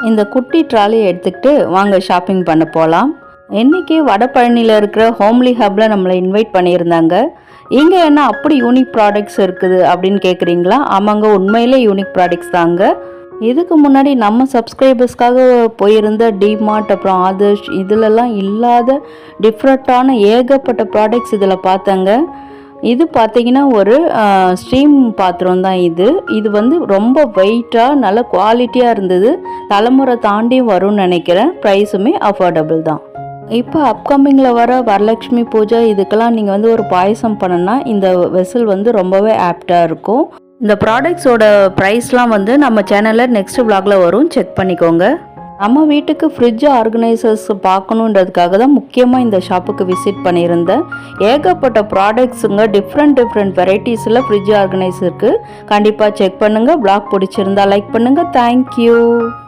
இந்த குட்டி ட்ராலியை எடுத்துக்கிட்டு வாங்க ஷாப்பிங் பண்ண போகலாம். இன்றைக்கி வடபழனியில் இருக்கிற ஹோம்லி ஹப்பில் நம்மளை இன்வைட் பண்ணியிருந்தாங்க. இங்கே என்ன அப்படி யூனிக் ப்ராடக்ட்ஸ் இருக்குது அப்படின்னு கேட்குறீங்களா? ஆமாங்க, உண்மையிலே யூனிக் ப்ராடக்ட்ஸ் தாங்க. இதுக்கு முன்னாடி நம்ம சப்ஸ்கிரைபர்ஸ்க்காக போயிருந்த டிமார்ட் அப்புறம் ஆதர்ஷ் இதிலெல்லாம் இல்லாத டிஃப்ரெண்ட்டான ஏகப்பட்ட ப்ராடக்ட்ஸ் இதில் பார்த்தேங்க. இது பார்த்தீங்கன்னா ஒரு ஸ்டீம் பாத்திரம் தான். இது வந்து ரொம்ப வெயிட்டாக நல்ல குவாலிட்டியாக இருந்தது. தலைமுறை தாண்டியும் வரும்னு நினைக்கிறேன். ப்ரைஸுமே அஃபோர்டபுள் தான். இப்போ அப்கமிங்கில் வர வரலட்சுமி பூஜை இதுக்கெல்லாம் நீங்கள் வந்து ஒரு பாயசம் பண்ணனா இந்த வெசல் வந்து ரொம்பவே ஆப்டாக இருக்கும். இந்த ப்ராடக்ட்ஸோட ப்ரைஸ்லாம் வந்து நம்ம சேனலில் நெக்ஸ்ட் விலாகில் வரும், செக் பண்ணிக்கோங்க. நம்ம வீட்டுக்கு ஃப்ரிட்ஜ் ஆர்கனைசர்ஸ் பார்க்கணுன்றதுக்காக தான் முக்கியமாக இந்த ஷாப்புக்கு விசிட் பண்ணியிருந்தேன். ஏகப்பட்ட ப்ராடக்ட்ஸுங்க, டிஃப்ரெண்ட் வெரைட்டிஸில் ஃப்ரிட்ஜ் ஆர்கனைசருக்கு கண்டிப்பாக செக் பண்ணுங்கள். விலாக் பிடிச்சிருந்தா லைக் பண்ணுங்கள். தேங்க்யூ.